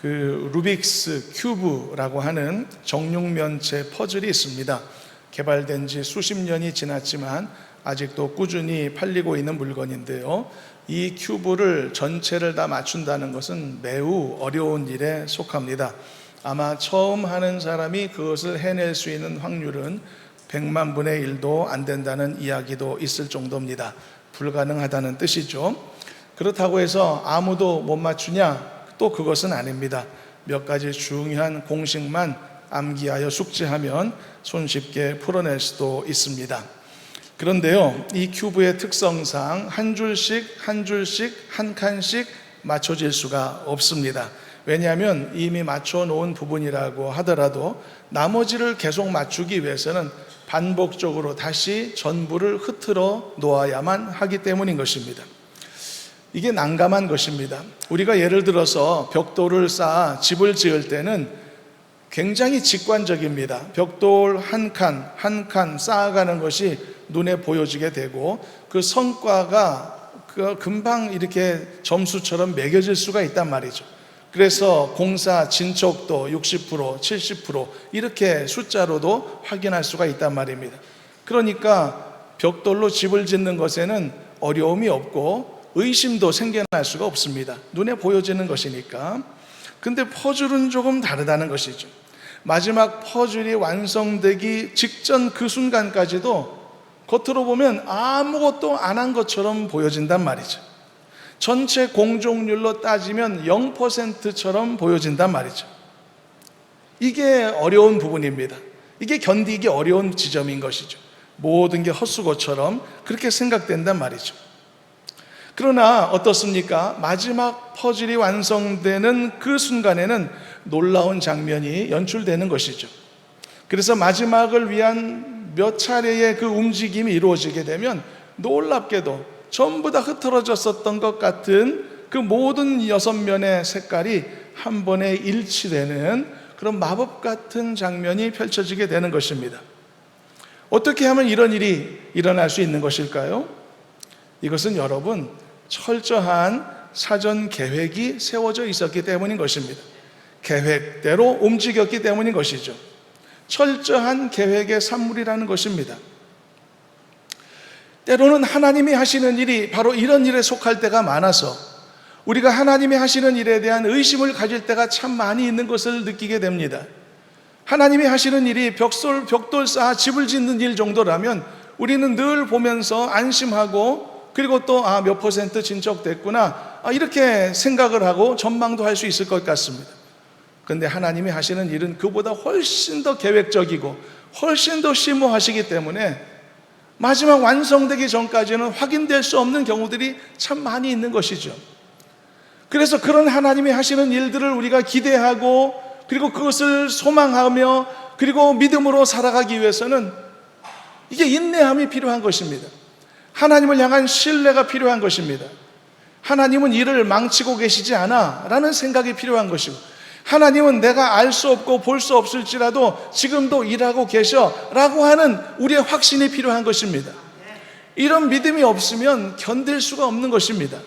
그 루빅스 큐브라고 하는 정육면체 퍼즐이 있습니다. 개발된 지 수십 년이 지났지만 아직도 꾸준히 팔리고 있는 물건인데요. 이 큐브를 전체를 다 맞춘다는 것은 매우 어려운 일에 속합니다. 아마 처음 하는 사람이 그것을 해낼 수 있는 확률은 100만 분의 1도 안 된다는 이야기도 있을 정도입니다. 불가능하다는 뜻이죠. 그렇다고 해서 아무도 못 맞추냐? 또 그것은 아닙니다. 몇 가지 중요한 공식만 암기하여 숙지하면 손쉽게 풀어낼 수도 있습니다. 그런데요, 이 큐브의 특성상 한 줄씩 한 칸씩 맞춰질 수가 없습니다. 왜냐하면 이미 맞춰 놓은 부분이라고 하더라도 나머지를 계속 맞추기 위해서는 반복적으로 다시 전부를 흐트러 놓아야만 하기 때문인 것입니다. 이게 난감한 것입니다. 우리가 예를 들어서 벽돌을 쌓아 집을 지을 때는 굉장히 직관적입니다. 벽돌 한 칸 쌓아가는 것이 눈에 보여지게 되고 그 성과가 금방 이렇게 점수처럼 매겨질 수가 있단 말이죠. 그래서 공사 진척도 60%, 70% 이렇게 숫자로도 확인할 수가 있단 말입니다. 그러니까 벽돌로 집을 짓는 것에는 어려움이 없고 의심도 생겨날 수가 없습니다. 눈에 보여지는 것이니까. 근데 퍼즐은 조금 다르다는 것이죠. 마지막 퍼즐이 완성되기 직전 그 순간까지도 겉으로 보면 아무것도 안 한 것처럼 보여진단 말이죠. 전체 공정률로 따지면 0%처럼 보여진단 말이죠. 이게 어려운 부분입니다. 이게 견디기 어려운 지점인 것이죠. 모든 게 헛수고처럼 그렇게 생각된단 말이죠. 그러나 어떻습니까? 마지막 퍼즐이 완성되는 그 순간에는 놀라운 장면이 연출되는 것이죠. 그래서 마지막을 위한 몇 차례의 그 움직임이 이루어지게 되면 놀랍게도 전부 다 흐트러졌었던 것 같은 그 모든 6면의 색깔이 한 번에 일치되는 그런 마법 같은 장면이 펼쳐지게 되는 것입니다. 어떻게 하면 이런 일이 일어날 수 있는 것일까요? 이것은 여러분 철저한 사전 계획이 세워져 있었기 때문인 것입니다. 계획대로 움직였기 때문인 것이죠. 철저한 계획의 산물이라는 것입니다. 때로는 하나님이 하시는 일이 바로 이런 일에 속할 때가 많아서 우리가 하나님이 하시는 일에 대한 의심을 가질 때가 참 많이 있는 것을 느끼게 됩니다. 하나님이 하시는 일이 벽돌 쌓아 집을 짓는 일 정도라면 우리는 늘 보면서 안심하고 그리고 또 몇 퍼센트 진척됐구나 이렇게 생각을 하고 전망도 할 수 있을 것 같습니다. 그런데 하나님이 하시는 일은 그보다 훨씬 더 계획적이고 훨씬 더 심오하시기 때문에 마지막 완성되기 전까지는 확인될 수 없는 경우들이 참 많이 있는 것이죠. 그래서 그런 하나님이 하시는 일들을 우리가 기대하고 그리고 그것을 소망하며 그리고 믿음으로 살아가기 위해서는 이게 인내함이 필요한 것입니다. 하나님을 향한 신뢰가 필요한 것입니다. 하나님은 일을 망치고 계시지 않아 라는 생각이 필요한 것이고 하나님은 내가 알 수 없고 볼 수 없을지라도 지금도 일하고 계셔 라고 하는 우리의 확신이 필요한 것입니다. 이런 믿음이 없으면 견딜 수가 없는 것입니다.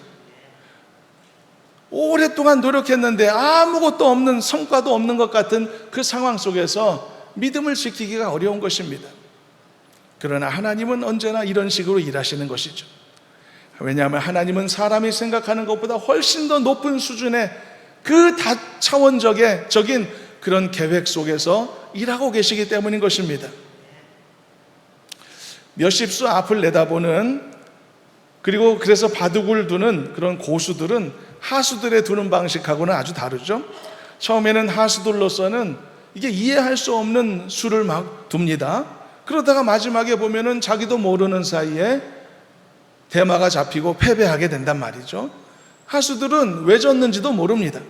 오랫동안 노력했는데 아무것도 없는 성과도 없는 것 같은 그 상황 속에서 믿음을 지키기가 어려운 것입니다. 그러나 하나님은 언제나 이런 식으로 일하시는 것이죠. 왜냐하면 하나님은 사람이 생각하는 것보다 훨씬 더 높은 수준의 그 다차원적인 그런 계획 속에서 일하고 계시기 때문인 것입니다. 몇십 수 앞을 내다보는 그리고 그래서 바둑을 두는 그런 고수들은 하수들의 두는 방식하고는 아주 다르죠. 처음에는 하수들로서는 이게 이해할 수 없는 수를 막 둡니다. 그러다가 마지막에 보면은 자기도 모르는 사이에 대마가 잡히고 패배하게 된단 말이죠. 하수들은 왜 졌는지도 모릅니다.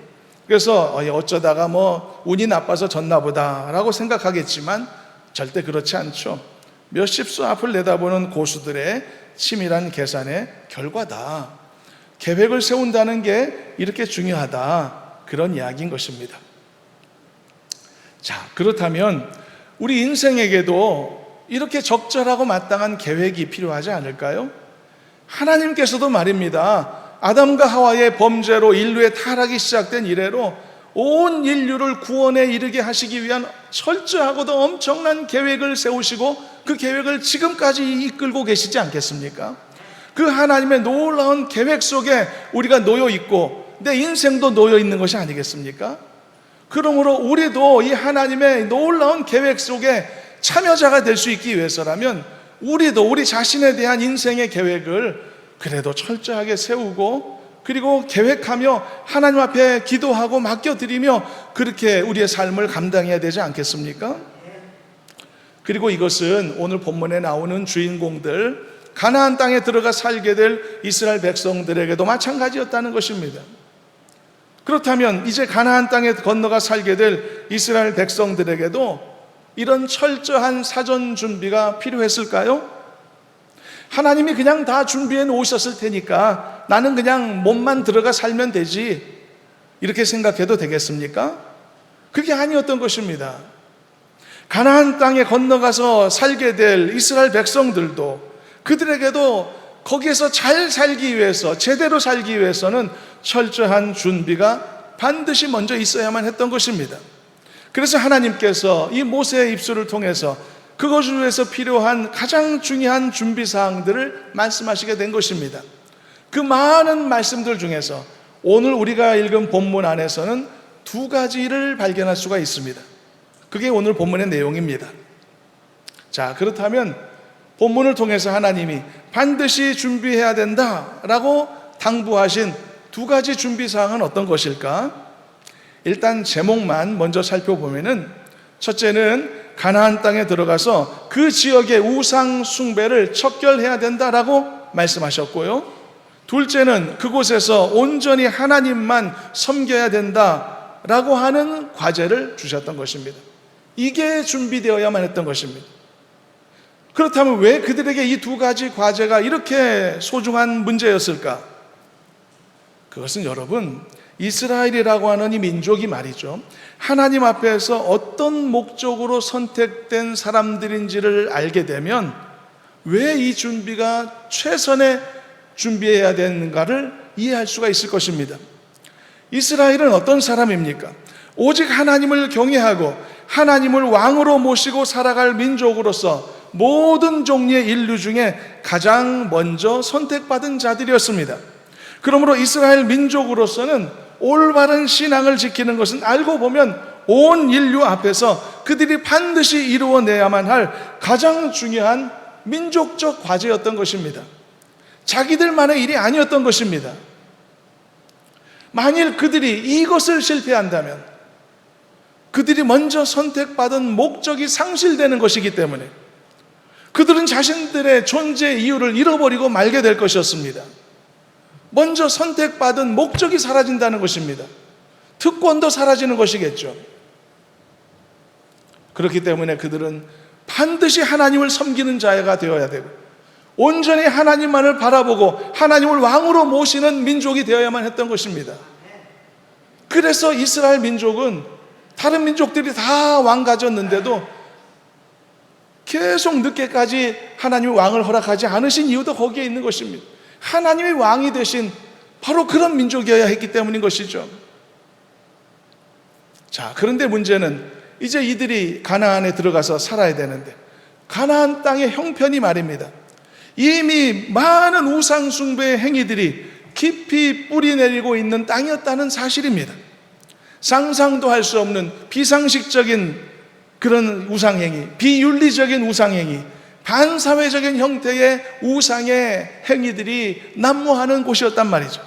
그래서 어쩌다가 운이 나빠서 졌나 보다라고 생각하겠지만 절대 그렇지 않죠. 몇십 수 앞을 내다보는 고수들의 치밀한 계산의 결과다. 계획을 세운다는 게 이렇게 중요하다. 그런 이야기인 것입니다. 자, 그렇다면 우리 인생에게도 이렇게 적절하고 마땅한 계획이 필요하지 않을까요? 하나님께서도 말입니다. 아담과 하와의 범죄로 인류의 타락이 시작된 이래로 온 인류를 구원에 이르게 하시기 위한 철저하고도 엄청난 계획을 세우시고 그 계획을 지금까지 이끌고 계시지 않겠습니까? 그 하나님의 놀라운 계획 속에 우리가 놓여 있고 내 인생도 놓여 있는 것이 아니겠습니까? 그러므로 우리도 이 하나님의 놀라운 계획 속에 참여자가 될 수 있기 위해서라면 우리도 우리 자신에 대한 인생의 계획을 그래도 철저하게 세우고 그리고 계획하며 하나님 앞에 기도하고 맡겨드리며 그렇게 우리의 삶을 감당해야 되지 않겠습니까? 그리고 이것은 오늘 본문에 나오는 주인공들 가나안 땅에 들어가 살게 될 이스라엘 백성들에게도 마찬가지였다는 것입니다. 그렇다면 이제 가나안 땅에 건너가 살게 될 이스라엘 백성들에게도 이런 철저한 사전 준비가 필요했을까요? 하나님이 그냥 다 준비해 놓으셨을 테니까 나는 그냥 몸만 들어가 살면 되지 이렇게 생각해도 되겠습니까? 그게 아니었던 것입니다. 가나안 땅에 건너가서 살게 될 이스라엘 백성들도 그들에게도 거기에서 잘 살기 위해서 제대로 살기 위해서는 철저한 준비가 반드시 먼저 있어야만 했던 것입니다. 그래서 하나님께서 이 모세의 입술을 통해서 그것을 위해서 필요한 가장 중요한 준비사항들을 말씀하시게 된 것입니다. 그 많은 말씀들 중에서 오늘 우리가 읽은 본문 안에서는 두 가지를 발견할 수가 있습니다. 그게 오늘 본문의 내용입니다. 자, 그렇다면 본문을 통해서 하나님이 반드시 준비해야 된다라고 당부하신 두 가지 준비사항은 어떤 것일까? 일단 제목만 먼저 살펴보면은 첫째는 가나안 땅에 들어가서 그 지역의 우상 숭배를 척결해야 된다라고 말씀하셨고요. 둘째는 그곳에서 온전히 하나님만 섬겨야 된다라고 하는 과제를 주셨던 것입니다. 이게 준비되어야만 했던 것입니다. 그렇다면 왜 그들에게 이 두 가지 과제가 이렇게 소중한 문제였을까? 그것은 여러분, 이스라엘이라고 하는 이 민족이 말이죠, 하나님 앞에서 어떤 목적으로 선택된 사람들인지를 알게 되면 왜 이 준비가 최선의 준비해야 되는가를 이해할 수가 있을 것입니다. 이스라엘은 어떤 사람입니까? 오직 하나님을 경외하고 하나님을 왕으로 모시고 살아갈 민족으로서 모든 종류의 인류 중에 가장 먼저 선택받은 자들이었습니다. 그러므로 이스라엘 민족으로서는 올바른 신앙을 지키는 것은 알고 보면 온 인류 앞에서 그들이 반드시 이루어내야만 할 가장 중요한 민족적 과제였던 것입니다. 자기들만의 일이 아니었던 것입니다. 만일 그들이 이것을 실패한다면 그들이 먼저 선택받은 목적이 상실되는 것이기 때문에 그들은 자신들의 존재 이유를 잃어버리고 말게 될 것이었습니다. 먼저 선택받은 목적이 사라진다는 것입니다. 특권도 사라지는 것이겠죠. 그렇기 때문에 그들은 반드시 하나님을 섬기는 자가 되어야 되고 온전히 하나님만을 바라보고 하나님을 왕으로 모시는 민족이 되어야만 했던 것입니다. 그래서 이스라엘 민족은 다른 민족들이 다 왕 가졌는데도 계속 늦게까지 하나님이 왕을 허락하지 않으신 이유도 거기에 있는 것입니다. 하나님이 왕이 되신 바로 그런 민족이어야 했기 때문인 것이죠. 자, 그런데 문제는 이제 이들이 가나안에 들어가서 살아야 되는데 가나안 땅의 형편이 말입니다, 이미 많은 우상 숭배의 행위들이 깊이 뿌리내리고 있는 땅이었다는 사실입니다. 상상도 할 수 없는 비상식적인 그런 우상행위, 비윤리적인 우상행위, 반사회적인 형태의 우상의 행위들이 난무하는 곳이었단 말이죠.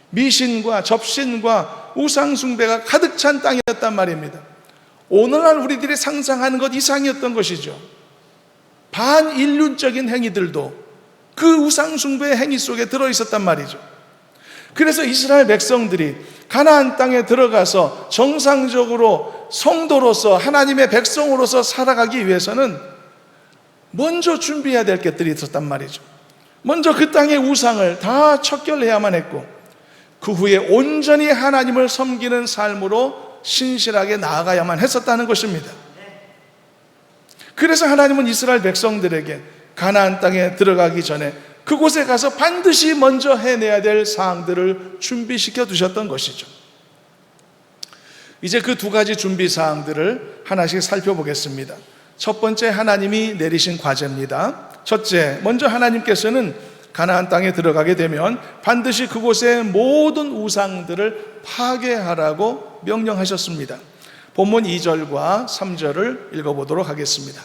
미신과 접신과 우상숭배가 가득 찬 땅이었단 말입니다. 오늘날 우리들이 상상하는 것 이상이었던 것이죠. 반인륜적인 행위들도 그 우상숭배의 행위 속에 들어있었단 말이죠. 그래서 이스라엘 백성들이 가나안 땅에 들어가서 정상적으로 성도로서 하나님의 백성으로서 살아가기 위해서는 먼저 준비해야 될 것들이 있었단 말이죠. 먼저 그 땅의 우상을 다 척결해야만 했고 그 후에 온전히 하나님을 섬기는 삶으로 신실하게 나아가야만 했었다는 것입니다. 그래서 하나님은 이스라엘 백성들에게 가나안 땅에 들어가기 전에 그곳에 가서 반드시 먼저 해내야 될 사항들을 준비시켜 두셨던 것이죠. 이제 그 두 가지 준비 사항들을 하나씩 살펴보겠습니다. 첫 번째, 하나님이 내리신 과제입니다. 첫째, 먼저 하나님께서는 가나안 땅에 들어가게 되면 반드시 그곳의 모든 우상들을 파괴하라고 명령하셨습니다. 본문 2절과 3절을 읽어보도록 하겠습니다.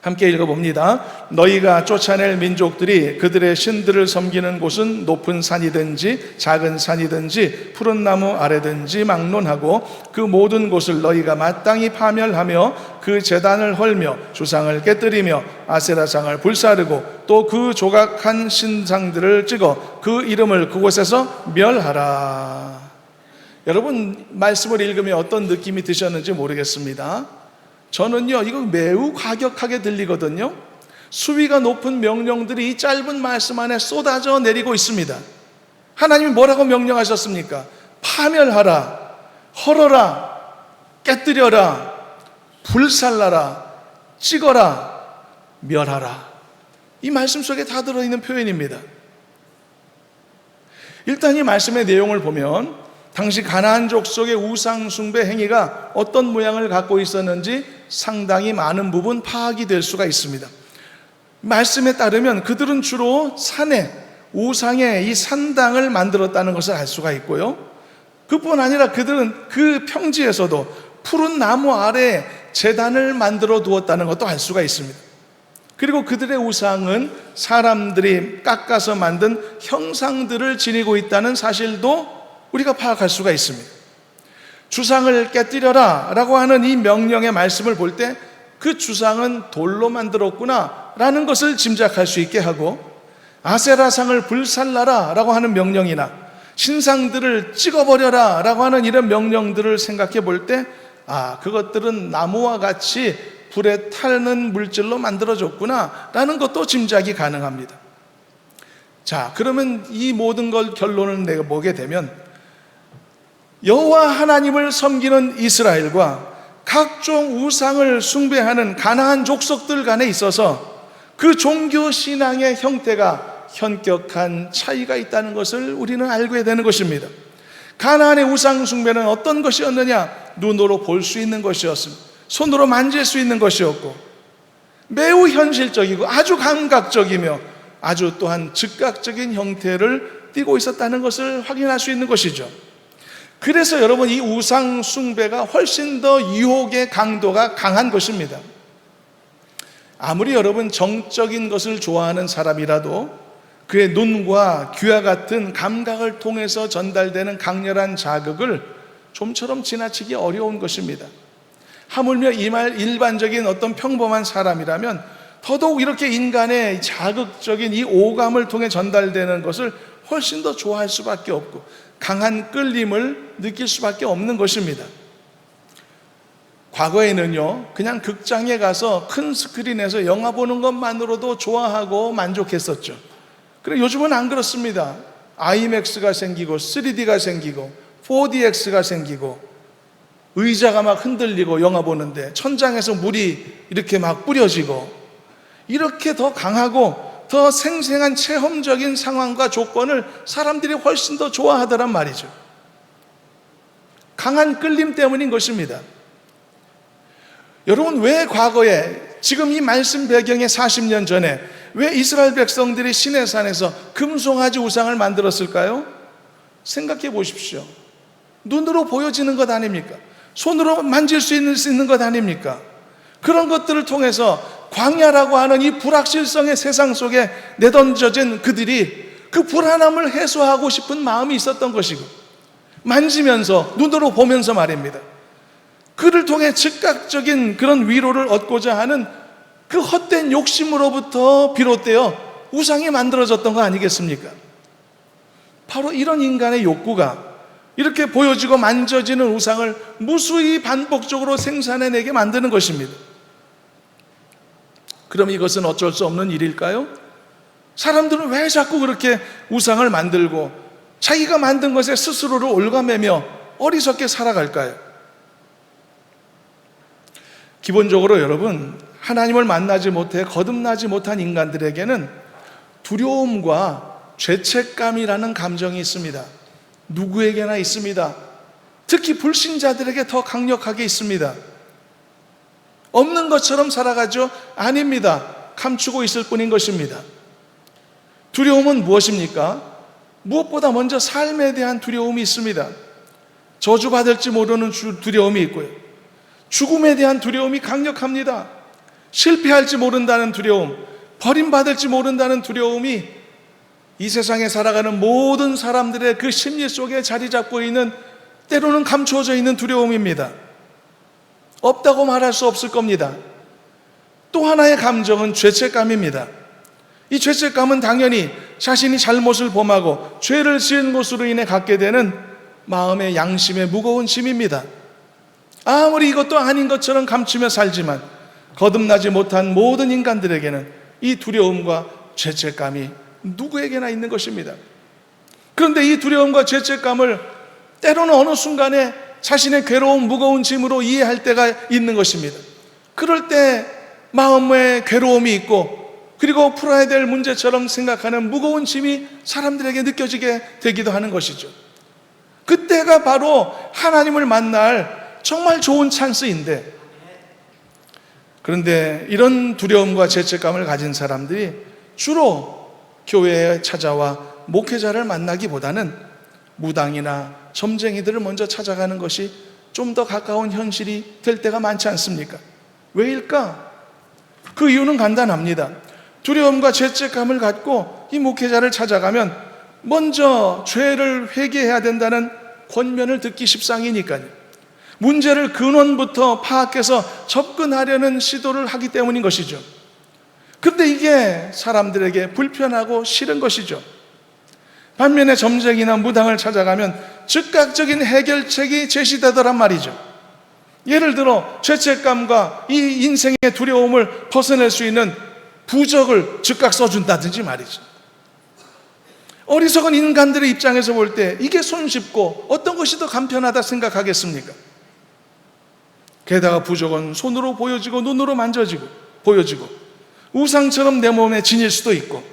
함께 읽어봅니다. 너희가 쫓아낼 민족들이 그들의 신들을 섬기는 곳은 높은 산이든지 작은 산이든지 푸른 나무 아래든지 막론하고 그 모든 곳을 너희가 마땅히 파멸하며 그 제단을 헐며 주상을 깨뜨리며 아세라상을 불사르고 또 그 조각한 신상들을 찍어 그 이름을 그곳에서 멸하라. 여러분, 말씀을 읽으면 어떤 느낌이 드셨는지 모르겠습니다. 저는요, 이거 매우 과격하게 들리거든요. 수위가 높은 명령들이 이 짧은 말씀 안에 쏟아져 내리고 있습니다. 하나님이 뭐라고 명령하셨습니까? 파멸하라, 헐어라, 깨뜨려라, 불살라라, 찍어라, 멸하라. 이 말씀 속에 다 들어있는 표현입니다. 일단 이 말씀의 내용을 보면 당시 가나안 족속의 우상 숭배 행위가 어떤 모양을 갖고 있었는지 상당히 많은 부분 파악이 될 수가 있습니다. 말씀에 따르면 그들은 주로 산에 우상의 이 산당을 만들었다는 것을 알 수가 있고요. 그뿐 아니라 그들은 그 평지에서도 푸른 나무 아래에 제단을 만들어 두었다는 것도 알 수가 있습니다. 그리고 그들의 우상은 사람들이 깎아서 만든 형상들을 지니고 있다는 사실도 우리가 파악할 수가 있습니다. 주상을 깨뜨려라 라고 하는 이 명령의 말씀을 볼 때 그 주상은 돌로 만들었구나 라는 것을 짐작할 수 있게 하고, 아세라상을 불살라라 라고 하는 명령이나 신상들을 찍어버려라 라고 하는 이런 명령들을 생각해 볼 때, 그것들은 나무와 같이 불에 타는 물질로 만들어졌구나 라는 것도 짐작이 가능합니다. 자, 그러면 이 모든 걸 결론을 내보게 되면 여호와 하나님을 섬기는 이스라엘과 각종 우상을 숭배하는 가나안 족속들 간에 있어서 그 종교 신앙의 형태가 현격한 차이가 있다는 것을 우리는 알게 되는 것입니다. 가나안의 우상 숭배는 어떤 것이었느냐? 눈으로 볼 수 있는 것이었습니다. 손으로 만질 수 있는 것이었고 매우 현실적이고 아주 감각적이며 아주 또한 즉각적인 형태를 띠고 있었다는 것을 확인할 수 있는 것이죠. 그래서 여러분, 이 우상 숭배가 훨씬 더 유혹의 강도가 강한 것입니다. 아무리 여러분 정적인 것을 좋아하는 사람이라도 그의 눈과 귀와 같은 감각을 통해서 전달되는 강렬한 자극을 좀처럼 지나치기 어려운 것입니다. 하물며 이 말 일반적인 어떤 평범한 사람이라면 더더욱 이렇게 인간의 자극적인 이 오감을 통해 전달되는 것을 훨씬 더 좋아할 수밖에 없고 강한 끌림을 느낄 수밖에 없는 것입니다. 과거에는요, 그냥 극장에 가서 큰 스크린에서 영화 보는 것만으로도 좋아하고 만족했었죠. 그런데 요즘은 안 그렇습니다. IMAX가 생기고 3D가 생기고 4DX가 생기고 의자가 막 흔들리고 영화 보는데 천장에서 물이 이렇게 막 뿌려지고 이렇게 더 강하고 더 생생한 체험적인 상황과 조건을 사람들이 훨씬 더 좋아하더란 말이죠. 강한 끌림 때문인 것입니다. 여러분, 왜 과거에 지금 이 말씀 배경에 40년 전에 왜 이스라엘 백성들이 시내산에서 금송아지 우상을 만들었을까요? 생각해 보십시오. 눈으로 보여지는 것 아닙니까? 손으로 만질 수 있는 것 아닙니까? 그런 것들을 통해서 광야라고 하는 이 불확실성의 세상 속에 내던져진 그들이 그 불안함을 해소하고 싶은 마음이 있었던 것이고, 만지면서 눈으로 보면서 말입니다, 그를 통해 즉각적인 그런 위로를 얻고자 하는 그 헛된 욕심으로부터 비롯되어 우상이 만들어졌던 거 아니겠습니까? 바로 이런 인간의 욕구가 이렇게 보여지고 만져지는 우상을 무수히 반복적으로 생산해내게 만드는 것입니다. 그럼 이것은 어쩔 수 없는 일일까요? 사람들은 왜 자꾸 그렇게 우상을 만들고 자기가 만든 것에 스스로를 올가매며 어리석게 살아갈까요? 기본적으로 여러분, 하나님을 만나지 못해 거듭나지 못한 인간들에게는 두려움과 죄책감이라는 감정이 있습니다. 누구에게나 있습니다. 특히 불신자들에게 더 강력하게 있습니다. 없는 것처럼 살아가죠? 아닙니다. 감추고 있을 뿐인 것입니다. 두려움은 무엇입니까? 무엇보다 먼저 삶에 대한 두려움이 있습니다. 저주받을지 모르는 두려움이 있고요. 죽음에 대한 두려움이 강력합니다. 실패할지 모른다는 두려움, 버림받을지 모른다는 두려움이 이 세상에 살아가는 모든 사람들의 그 심리 속에 자리 잡고 있는, 때로는 감추어져 있는 두려움입니다. 없다고 말할 수 없을 겁니다. 또 하나의 감정은 죄책감입니다. 이 죄책감은 당연히 자신이 잘못을 범하고 죄를 지은 것으로 인해 갖게 되는 마음의 양심의 무거운 짐입니다. 아무리 이것도 아닌 것처럼 감추며 살지만 거듭나지 못한 모든 인간들에게는 이 두려움과 죄책감이 누구에게나 있는 것입니다. 그런데 이 두려움과 죄책감을 때로는 어느 순간에 자신의 괴로운 무거운 짐으로 이해할 때가 있는 것입니다. 그럴 때 마음에 괴로움이 있고, 그리고 풀어야 될 문제처럼 생각하는 무거운 짐이 사람들에게 느껴지게 되기도 하는 것이죠. 그때가 바로 하나님을 만날 정말 좋은 찬스인데, 그런데 이런 두려움과 죄책감을 가진 사람들이 주로 교회에 찾아와 목회자를 만나기보다는 무당이나 점쟁이들을 먼저 찾아가는 것이 좀 더 가까운 현실이 될 때가 많지 않습니까? 왜일까? 그 이유는 간단합니다. 두려움과 죄책감을 갖고 이 목회자를 찾아가면 먼저 죄를 회개해야 된다는 권면을 듣기 십상이니까요. 문제를 근원부터 파악해서 접근하려는 시도를 하기 때문인 것이죠. 그런데 이게 사람들에게 불편하고 싫은 것이죠. 반면에 점쟁이나 무당을 찾아가면 즉각적인 해결책이 제시되더란 말이죠. 예를 들어 죄책감과 이 인생의 두려움을 벗어낼 수 있는 부적을 즉각 써준다든지 말이죠. 어리석은 인간들의 입장에서 볼 때 이게 손쉽고 어떤 것이 더 간편하다 생각하겠습니까? 게다가 부적은 손으로 보여지고 눈으로 만져지고 보여지고 우상처럼 내 몸에 지닐 수도 있고,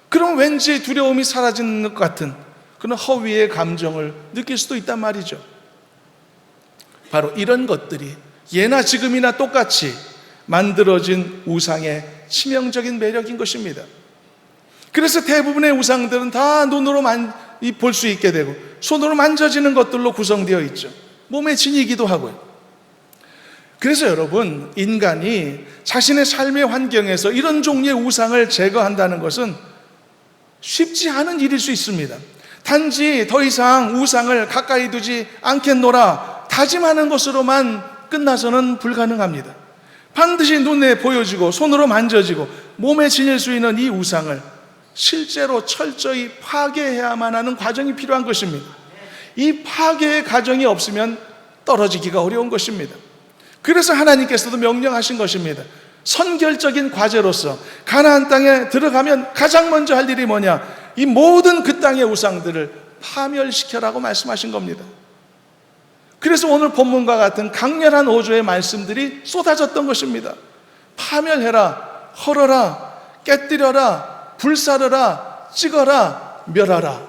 그럼 왠지 두려움이 사라지는 것 같은 그런 허위의 감정을 느낄 수도 있단 말이죠. 바로 이런 것들이 예나 지금이나 똑같이 만들어진 우상의 치명적인 매력인 것입니다. 그래서 대부분의 우상들은 다 눈으로 볼 수 있게 되고 손으로 만져지는 것들로 구성되어 있죠. 몸에 지니기도 하고요. 그래서 여러분, 인간이 자신의 삶의 환경에서 이런 종류의 우상을 제거한다는 것은 쉽지 않은 일일 수 있습니다. 단지 더 이상 우상을 가까이 두지 않겠노라 다짐하는 것으로만 끝나서는 불가능합니다. 반드시 눈에 보여지고 손으로 만져지고 몸에 지닐 수 있는 이 우상을 실제로 철저히 파괴해야만 하는 과정이 필요한 것입니다. 이 파괴의 과정이 없으면 떨어지기가 어려운 것입니다. 그래서 하나님께서도 명령하신 것입니다. 선결적인 과제로서 가나안 땅에 들어가면 가장 먼저 할 일이 뭐냐? 이 모든 그 땅의 우상들을 파멸시켜라고 말씀하신 겁니다. 그래서 오늘 본문과 같은 강렬한 어조의 말씀들이 쏟아졌던 것입니다. 파멸해라, 헐어라, 깨뜨려라, 불사르라, 찍어라, 멸하라.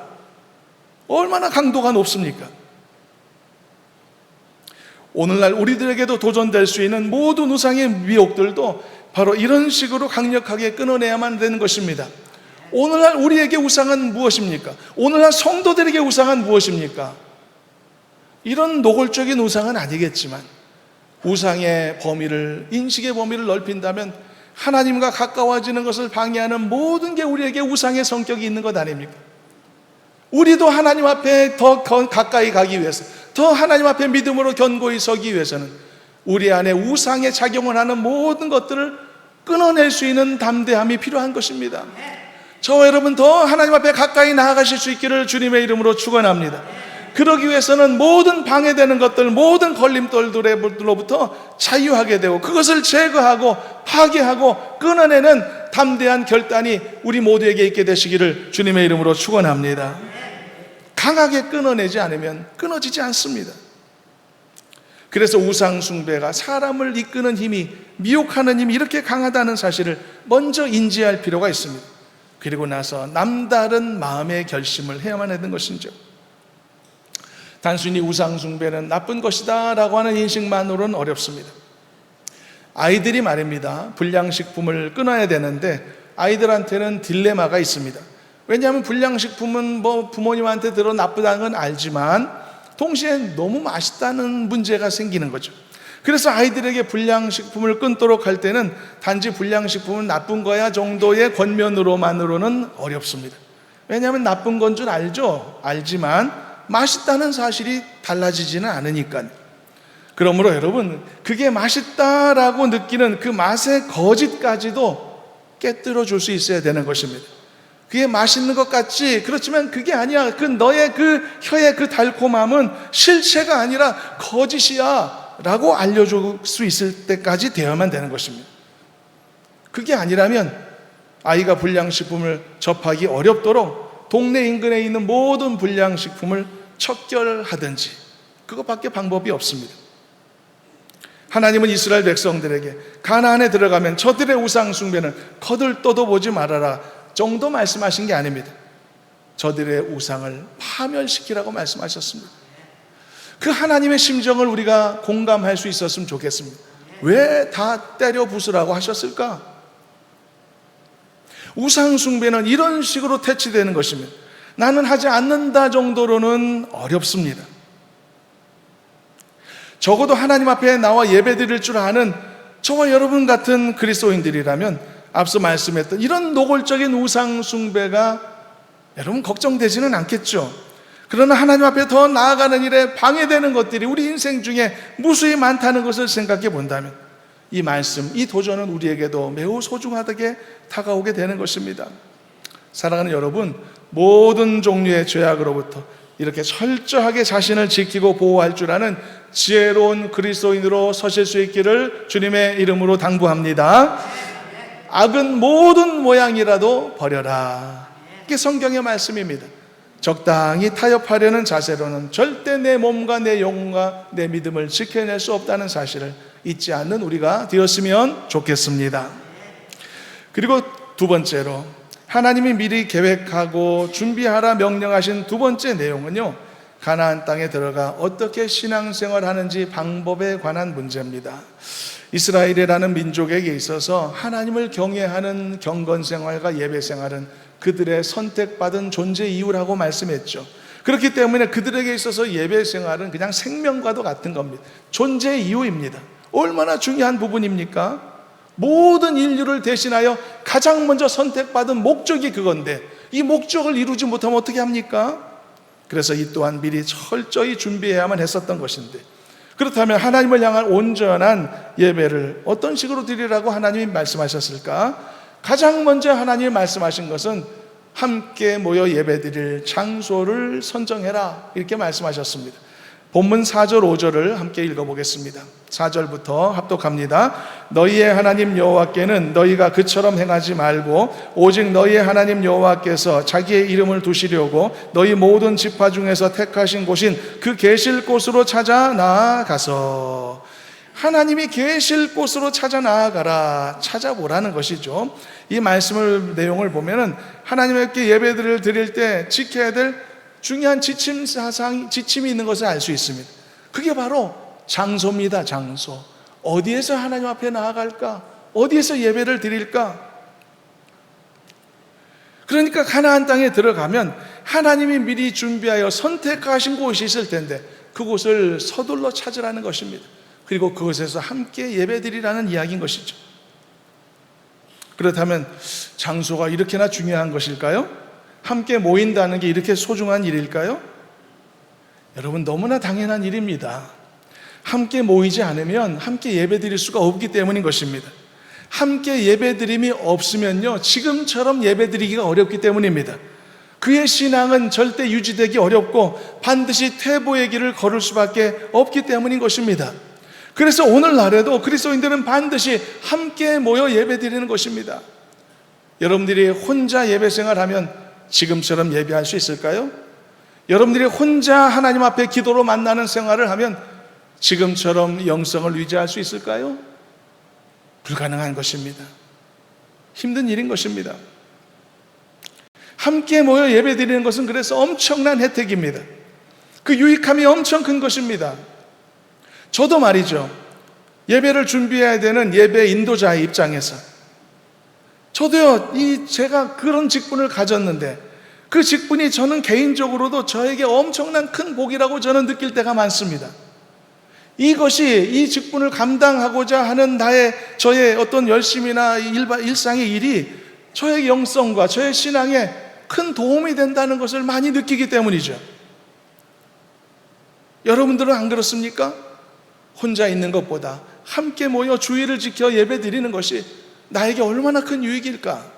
얼마나 강도가 높습니까? 오늘날 우리들에게도 도전될 수 있는 모든 우상의 미혹들도 바로 이런 식으로 강력하게 끊어내야만 되는 것입니다. 오늘날 우리에게 우상은 무엇입니까? 오늘날 성도들에게 우상은 무엇입니까? 이런 노골적인 우상은 아니겠지만 우상의 범위를, 인식의 범위를 넓힌다면 하나님과 가까워지는 것을 방해하는 모든 게 우리에게 우상의 성격이 있는 것 아닙니까? 우리도 하나님 앞에 더 가까이 가기 위해서, 더 하나님 앞에 믿음으로 견고히 서기 위해서는 우리 안에 우상에 작용을 하는 모든 것들을 끊어낼 수 있는 담대함이 필요한 것입니다. 저와 여러분 더 하나님 앞에 가까이 나아가실 수 있기를 주님의 이름으로 축원합니다. 그러기 위해서는 모든 방해되는 것들, 모든 걸림돌들로부터 자유하게 되고 그것을 제거하고 파괴하고 끊어내는 담대한 결단이 우리 모두에게 있게 되시기를 주님의 이름으로 축원합니다. 강하게 끊어내지 않으면 끊어지지 않습니다. 그래서 우상 숭배가 사람을 이끄는 힘이, 미혹하는 힘이 이렇게 강하다는 사실을 먼저 인지할 필요가 있습니다. 그리고 나서 남다른 마음의 결심을 해야만 하는 것이죠. 단순히 우상 숭배는 나쁜 것이다 라고 하는 인식만으로는 어렵습니다. 아이들이 말입니다, 불량식품을 끊어야 되는데 아이들한테는 딜레마가 있습니다. 왜냐하면 불량식품은 부모님한테 들어 나쁘다는 건 알지만 동시에 너무 맛있다는 문제가 생기는 거죠. 그래서 아이들에게 불량식품을 끊도록 할 때는 단지 불량식품은 나쁜 거야 정도의 권면으로만으로는 어렵습니다. 왜냐하면 나쁜 건 줄 알죠. 알지만 맛있다는 사실이 달라지지는 않으니까요. 그러므로 여러분, 그게 맛있다라고 느끼는 그 맛의 거짓까지도 깨뜨려 줄 수 있어야 되는 것입니다. 그게 맛있는 것 같지, 그렇지만 그게 아니야. 너의 그 혀의 그 달콤함은 실체가 아니라 거짓이야 라고 알려줄 수 있을 때까지 되어야만 되는 것입니다. 그게 아니라면 아이가 불량식품을 접하기 어렵도록 동네 인근에 있는 모든 불량식품을 척결하든지, 그것밖에 방법이 없습니다. 하나님은 이스라엘 백성들에게 가나안에 들어가면 저들의 우상 숭배는 거들떠도 보지 말아라 정도 말씀하신 게 아닙니다. 저들의 우상을 파멸시키라고 말씀하셨습니다. 그 하나님의 심정을 우리가 공감할 수 있었으면 좋겠습니다. 왜 다 때려 부수라고 하셨을까? 우상 숭배는 이런 식으로 퇴치되는 것입니다. 나는 하지 않는다 정도로는 어렵습니다. 적어도 하나님 앞에 나와 예배드릴 줄 아는 저와 여러분 같은 그리스도인들이라면 앞서 말씀했던 이런 노골적인 우상 숭배가 여러분 걱정되지는 않겠죠. 그러나 하나님 앞에 더 나아가는 일에 방해되는 것들이 우리 인생 중에 무수히 많다는 것을 생각해 본다면 이 말씀, 이 도전은 우리에게도 매우 소중하게 다가오게 되는 것입니다. 사랑하는 여러분, 모든 종류의 죄악으로부터 이렇게 철저하게 자신을 지키고 보호할 줄 아는 지혜로운 그리스도인으로 서실 수 있기를 주님의 이름으로 당부합니다. 악은 모든 모양이라도 버려라. 이게 성경의 말씀입니다. 적당히 타협하려는 자세로는 절대 내 몸과 내 영혼과 내 믿음을 지켜낼 수 없다는 사실을 잊지 않는 우리가 되었으면 좋겠습니다. 그리고 두 번째로 하나님이 미리 계획하고 준비하라 명령하신 두 번째 내용은요, 가나안 땅에 들어가 어떻게 신앙생활 하는지 방법에 관한 문제입니다. 이스라엘이라는 민족에게 있어서 하나님을 경외하는 경건생활과 예배생활은 그들의 선택받은 존재 이유라고 말씀했죠. 그렇기 때문에 그들에게 있어서 예배생활은 그냥 생명과도 같은 겁니다. 존재 이유입니다. 얼마나 중요한 부분입니까? 모든 인류를 대신하여 가장 먼저 선택받은 목적이 그건데 이 목적을 이루지 못하면 어떻게 합니까? 그래서 이 또한 미리 철저히 준비해야만 했었던 것인데, 그렇다면 하나님을 향한 온전한 예배를 어떤 식으로 드리라고 하나님이 말씀하셨을까? 가장 먼저 하나님이 말씀하신 것은 함께 모여 예배드릴 장소를 선정해라, 이렇게 말씀하셨습니다. 본문 4절 5절을 함께 읽어보겠습니다. 4절부터 합독합니다. 너희의 하나님 여호와께는 너희가 그처럼 행하지 말고 오직 너희의 하나님 여호와께서 자기의 이름을 두시려고 너희 모든 지파 중에서 택하신 곳인 그 계실 곳으로 찾아 나아가서, 하나님이 계실 곳으로 찾아 나아가라, 찾아보라는 것이죠. 이 말씀을 내용을 보면은 하나님께 예배들을 드릴 때 지켜야 될 중요한 지침이 있는 것을 알 수 있습니다. 그게 바로 장소입니다. 장소. 어디에서 하나님 앞에 나아갈까? 어디에서 예배를 드릴까? 그러니까 가나안 땅에 들어가면 하나님이 미리 준비하여 선택하신 곳이 있을 텐데 그곳을 서둘러 찾으라는 것입니다. 그리고 그곳에서 함께 예배드리라는 이야기인 것이죠. 그렇다면 장소가 이렇게나 중요한 것일까요? 함께 모인다는 게 이렇게 소중한 일일까요? 여러분, 너무나 당연한 일입니다. 함께 모이지 않으면 함께 예배드릴 수가 없기 때문인 것입니다. 함께 예배드림이 없으면요, 지금처럼 예배드리기가 어렵기 때문입니다. 그의 신앙은 절대 유지되기 어렵고 반드시 퇴보의 길을 걸을 수밖에 없기 때문인 것입니다. 그래서 오늘날에도 그리스도인들은 반드시 함께 모여 예배드리는 것입니다. 여러분들이 혼자 예배 생활하면 지금처럼 예배할 수 있을까요? 여러분들이 혼자 하나님 앞에 기도로 만나는 생활을 하면 지금처럼 영성을 유지할 수 있을까요? 불가능한 것입니다. 힘든 일인 것입니다. 함께 모여 예배드리는 것은 그래서 엄청난 혜택입니다. 그 유익함이 엄청 큰 것입니다. 저도 말이죠, 예배를 준비해야 되는 예배 인도자의 입장에서 저도요, 제가 그런 직분을 가졌는데 그 직분이 저는 개인적으로도 저에게 엄청난 큰 복이라고 저는 느낄 때가 많습니다. 이것이 이 직분을 감당하고자 하는 저의 어떤 열심이나 일상의 일이 저의 영성과 저의 신앙에 큰 도움이 된다는 것을 많이 느끼기 때문이죠. 여러분들은 안 그렇습니까? 혼자 있는 것보다 함께 모여 주의를 지켜 예배 드리는 것이 나에게 얼마나 큰 유익일까?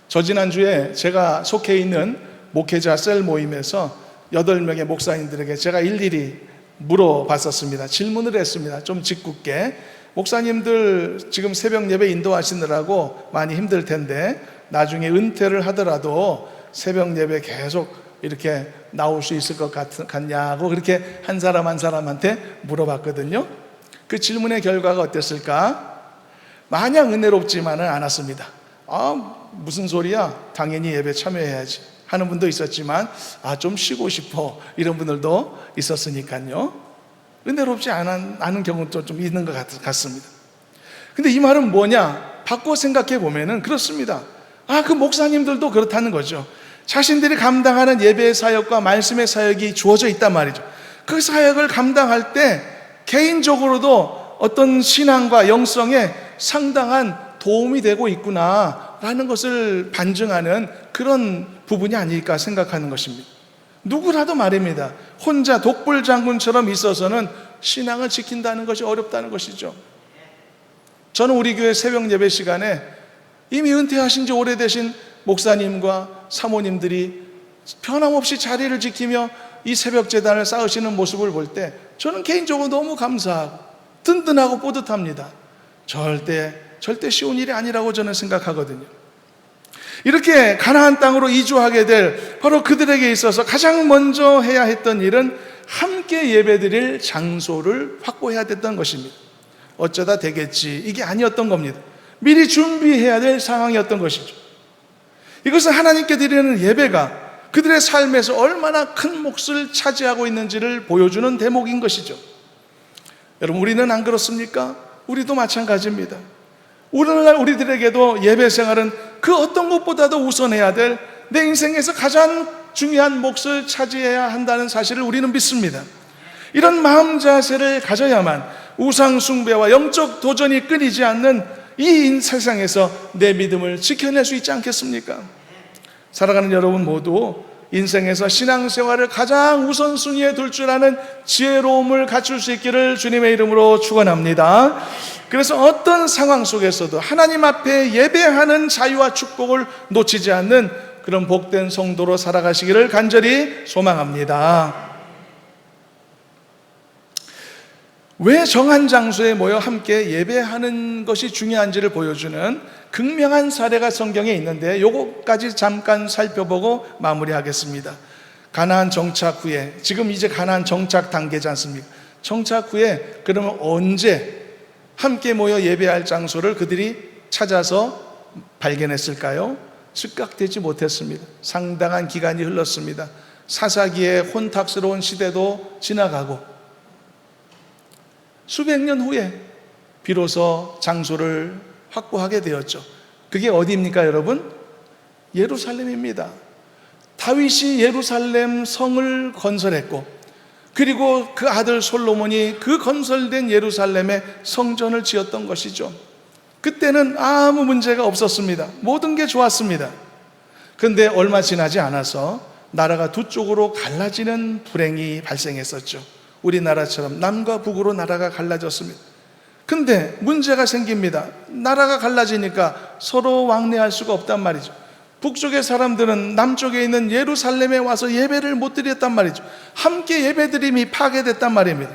지난주에 제가 속해 있는 목회자 셀 모임에서 8명의 목사님들에게 제가 일일이 물어봤었습니다. 질문을 했습니다. 좀 짓궂게. 목사님들 지금 새벽 예배 인도하시느라고 많이 힘들 텐데 나중에 은퇴를 하더라도 새벽 예배 계속 이렇게 나올 수 있을 것 같냐고 그렇게 한 사람 한 사람한테 물어봤거든요. 그 질문의 결과가 어땠을까? 마냥 은혜롭지만은 않았습니다. 무슨 소리야? 당연히 예배 참여해야지 하는 분도 있었지만 좀 쉬고 싶어 이런 분들도 있었으니까요. 은혜롭지 않은 경우도 좀 있는 것 같습니다. 근데 이 말은 뭐냐? 바꿔 생각해 보면은 그렇습니다. 그 목사님들도 그렇다는 거죠. 자신들이 감당하는 예배의 사역과 말씀의 사역이 주어져 있단 말이죠. 그 사역을 감당할 때 개인적으로도 어떤 신앙과 영성에 상당한 도움이 되고 있구나라는 것을 반증하는 그런 부분이 아닐까 생각하는 것입니다. 누구라도 말입니다. 혼자 독불장군처럼 있어서는 신앙을 지킨다는 것이 어렵다는 것이죠. 저는 우리 교회 새벽 예배 시간에 이미 은퇴하신 지 오래되신 목사님과 사모님들이 변함없이 자리를 지키며 이 새벽 제단을 쌓으시는 모습을 볼 때 저는 개인적으로 너무 감사하고 든든하고 뿌듯합니다. 절대 쉬운 일이 아니라고 저는 생각하거든요. 이렇게 가나안 땅으로 이주하게 될 바로 그들에게 있어서 가장 먼저 해야 했던 일은 함께 예배드릴 장소를 확보해야 됐던 것입니다. 어쩌다 되겠지 이게 아니었던 겁니다. 미리 준비해야 될 상황이었던 것이죠. 이것은 하나님께 드리는 예배가 그들의 삶에서 얼마나 큰 몫을 차지하고 있는지를 보여주는 대목인 것이죠. 여러분, 우리는 안 그렇습니까? 우리도 마찬가지입니다. 오늘날 우리들에게도 예배 생활은 그 어떤 것보다도 우선해야 될 내 인생에서 가장 중요한 몫을 차지해야 한다는 사실을 우리는 믿습니다. 이런 마음 자세를 가져야만 우상 숭배와 영적 도전이 끊이지 않는 이 세상에서 내 믿음을 지켜낼 수 있지 않겠습니까? 살아가는 여러분 모두 인생에서 신앙생활을 가장 우선순위에 둘 줄 아는 지혜로움을 갖출 수 있기를 주님의 이름으로 축원합니다. 그래서 어떤 상황 속에서도 하나님 앞에 예배하는 자유와 축복을 놓치지 않는 그런 복된 성도로 살아가시기를 간절히 소망합니다. 왜 정한 장소에 모여 함께 예배하는 것이 중요한지를 보여주는 극명한 사례가 성경에 있는데 요거까지 잠깐 살펴보고 마무리하겠습니다. 가나안 정착 후에, 지금 이제 가나안 정착 단계지 않습니까? 정착 후에 그러면 언제 함께 모여 예배할 장소를 그들이 찾아서 발견했을까요? 즉각되지 못했습니다. 상당한 기간이 흘렀습니다. 사사기의 혼탁스러운 시대도 지나가고 수백 년 후에 비로소 장소를 확보하게 되었죠. 그게 어디입니까, 여러분? 예루살렘입니다. 다윗이 예루살렘 성을 건설했고, 그리고 그 아들 솔로몬이 그 건설된 예루살렘에 성전을 지었던 것이죠. 그때는 아무 문제가 없었습니다. 모든 게 좋았습니다. 그런데 얼마 지나지 않아서 나라가 두 쪽으로 갈라지는 불행이 발생했었죠. 우리나라처럼 남과 북으로 나라가 갈라졌습니다. 근데 문제가 생깁니다. 나라가 갈라지니까 서로 왕래할 수가 없단 말이죠. 북쪽의 사람들은 남쪽에 있는 예루살렘에 와서 예배를 못 드렸단 말이죠. 함께 예배드림이 파괴됐단 말입니다.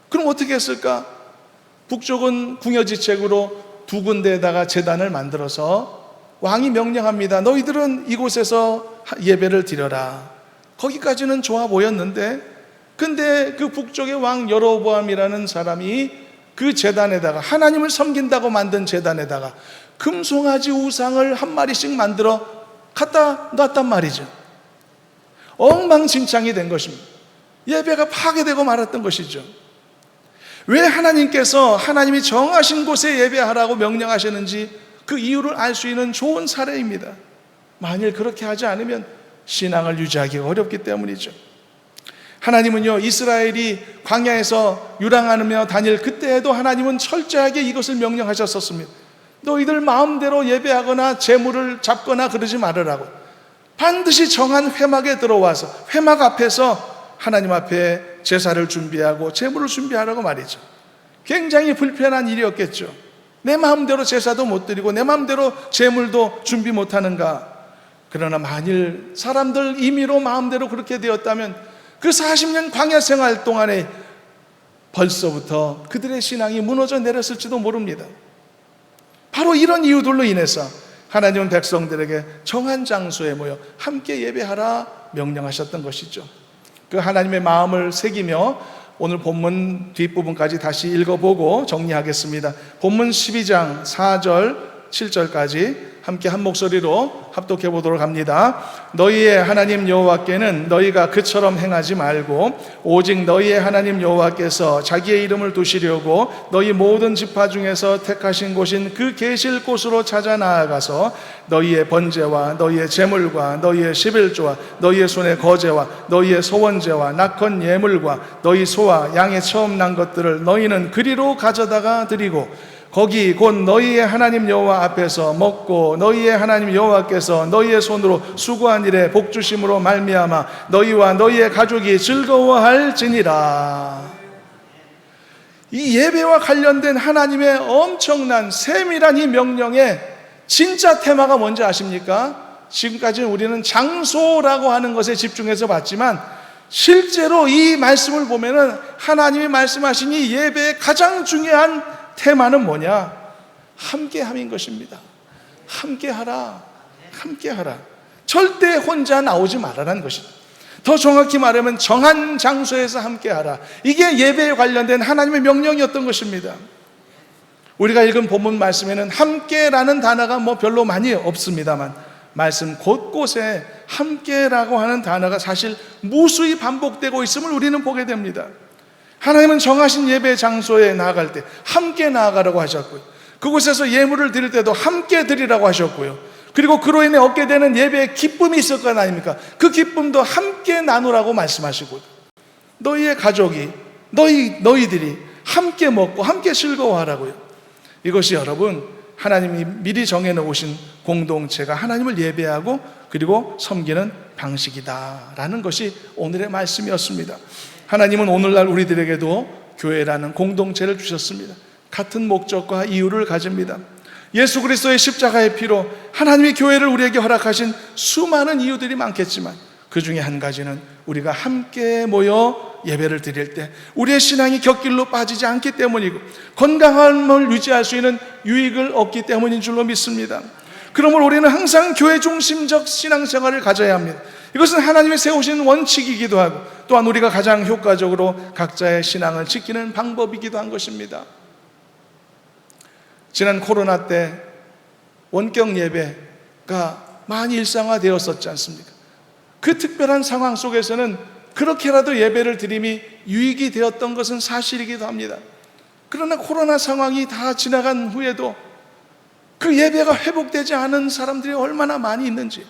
그럼 어떻게 했을까? 북쪽은 궁여지책으로 두 군데에다가 제단을 만들어서 왕이 명령합니다. 너희들은 이곳에서 예배를 드려라. 거기까지는 좋아 보였는데, 근데 그 북쪽의 왕 여로보암이라는 사람이 그 제단에다가, 하나님을 섬긴다고 만든 제단에다가 금송아지 우상을 한 마리씩 만들어 갖다 놨단 말이죠. 엉망진창이 된 것입니다. 예배가 파괴되고 말았던 것이죠. 왜 하나님께서 하나님이 정하신 곳에 예배하라고 명령하셨는지 그 이유를 알 수 있는 좋은 사례입니다. 만일 그렇게 하지 않으면 신앙을 유지하기가 어렵기 때문이죠. 하나님은요, 이스라엘이 광야에서 유랑하며 다닐 그때에도 하나님은 철저하게 이것을 명령하셨었습니다. 너희들 마음대로 예배하거나 제물을 잡거나 그러지 말으라고. 반드시 정한 회막에 들어와서 회막 앞에서 하나님 앞에 제사를 준비하고 제물을 준비하라고 말이죠. 굉장히 불편한 일이었겠죠. 내 마음대로 제사도 못 드리고 내 마음대로 제물도 준비 못하는가. 그러나 만일 사람들 임의로 마음대로 그렇게 되었다면 그 40년 광야 생활 동안에 벌써부터 그들의 신앙이 무너져 내렸을지도 모릅니다. 바로 이런 이유들로 인해서 하나님은 백성들에게 정한 장소에 모여 함께 예배하라 명령하셨던 것이죠. 그 하나님의 마음을 새기며 오늘 본문 뒷부분까지 다시 읽어보고 정리하겠습니다. 본문 12장 4절 7절까지 함께 한 목소리로 합독해 보도록 합니다. 너희의 하나님 여호와께는 너희가 그처럼 행하지 말고 오직 너희의 하나님 여호와께서 자기의 이름을 두시려고 너희 모든 지파 중에서 택하신 곳인 그 계실 곳으로 찾아 나아가서 너희의 번제와 너희의 제물과 너희의 십일조와 너희의 손의 거제와 너희의 소원제와 낙헌 예물과 너희 소와 양의 처음 난 것들을 너희는 그리로 가져다가 드리고 거기 곧 너희의 하나님 여호와 앞에서 먹고 너희의 하나님 여호와께서 너희의 손으로 수고한 일에 복주심으로 말미암아 너희와 너희의 가족이 즐거워할지니라. 이 예배와 관련된 하나님의 엄청난 세밀한 이 명령의 진짜 테마가 뭔지 아십니까? 지금까지 우리는 장소라고 하는 것에 집중해서 봤지만 실제로 이 말씀을 보면은 하나님이 말씀하신 이 예배의 가장 중요한 테마는 뭐냐? 함께함인 것입니다. 함께하라. 함께하라. 절대 혼자 나오지 말아라는 것입니다. 더 정확히 말하면 정한 장소에서 함께하라. 이게 예배에 관련된 하나님의 명령이었던 것입니다. 우리가 읽은 본문 말씀에는 함께라는 단어가 별로 많이 없습니다만 말씀 곳곳에 함께라고 하는 단어가 사실 무수히 반복되고 있음을 우리는 보게 됩니다. 하나님은 정하신 예배 장소에 나아갈 때 함께 나아가라고 하셨고요. 그곳에서 예물을 드릴 때도 함께 드리라고 하셨고요. 그리고 그로 인해 얻게 되는 예배의 기쁨이 있을 것 아닙니까? 그 기쁨도 함께 나누라고 말씀하시고요. 너희의 가족이 너희들이 함께 먹고 함께 즐거워하라고요. 이것이 여러분 하나님이 미리 정해놓으신 공동체가 하나님을 예배하고 그리고 섬기는 방식이다라는 것이 오늘의 말씀이었습니다. 하나님은 오늘날 우리들에게도 교회라는 공동체를 주셨습니다. 같은 목적과 이유를 가집니다. 예수 그리스도의 십자가의 피로 하나님이 교회를 우리에게 허락하신 수많은 이유들이 많겠지만 그 중에 한 가지는 우리가 함께 모여 예배를 드릴 때 우리의 신앙이 곁길로 빠지지 않기 때문이고 건강함을 유지할 수 있는 유익을 얻기 때문인 줄로 믿습니다. 그러므로 우리는 항상 교회 중심적 신앙생활을 가져야 합니다. 이것은 하나님이 세우신 원칙이기도 하고 또한 우리가 가장 효과적으로 각자의 신앙을 지키는 방법이기도 한 것입니다. 지난 코로나 때 원격 예배가 많이 일상화되었었지 않습니까? 그 특별한 상황 속에서는 그렇게라도 예배를 드림이 유익이 되었던 것은 사실이기도 합니다. 그러나 코로나 상황이 다 지나간 후에도 그 예배가 회복되지 않은 사람들이 얼마나 많이 있는지,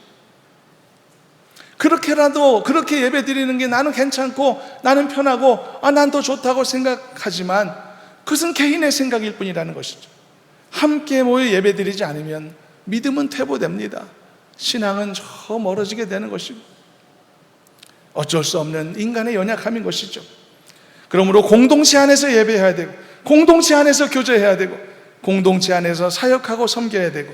그렇게라도 그렇게 예배 드리는 게 나는 괜찮고 나는 편하고 난 더 좋다고 생각하지만 그것은 개인의 생각일 뿐이라는 것이죠. 함께 모여 예배 드리지 않으면 믿음은 퇴보됩니다. 신앙은 저 멀어지게 되는 것이고 어쩔 수 없는 인간의 연약함인 것이죠. 그러므로 공동체 안에서 예배해야 되고 공동체 안에서 교제해야 되고 공동체 안에서 사역하고 섬겨야 되고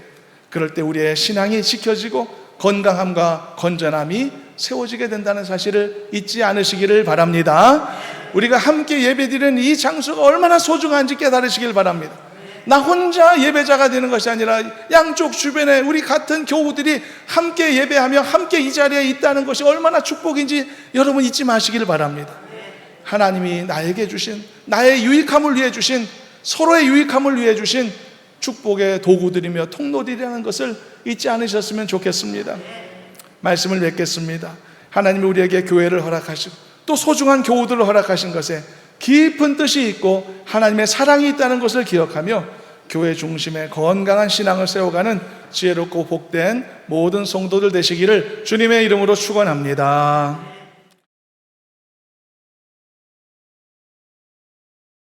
그럴 때 우리의 신앙이 지켜지고 건강함과 건전함이 세워지게 된다는 사실을 잊지 않으시기를 바랍니다. 우리가 함께 예배드리는 이 장소가 얼마나 소중한지 깨달으시길 바랍니다. 나 혼자 예배자가 되는 것이 아니라 양쪽 주변에 우리 같은 교우들이 함께 예배하며 함께 이 자리에 있다는 것이 얼마나 축복인지 여러분 잊지 마시기를 바랍니다. 하나님이 나에게 주신 나의 유익함을 위해 주신 서로의 유익함을 위해 주신 축복의 도구들이며 통로들이라는 것을 잊지 않으셨으면 좋겠습니다. 말씀을 맺겠습니다. 하나님이 우리에게 교회를 허락하시고 또 소중한 교우들을 허락하신 것에 깊은 뜻이 있고 하나님의 사랑이 있다는 것을 기억하며 교회 중심의 건강한 신앙을 세워가는 지혜롭고 복된 모든 성도들 되시기를 주님의 이름으로 축원합니다.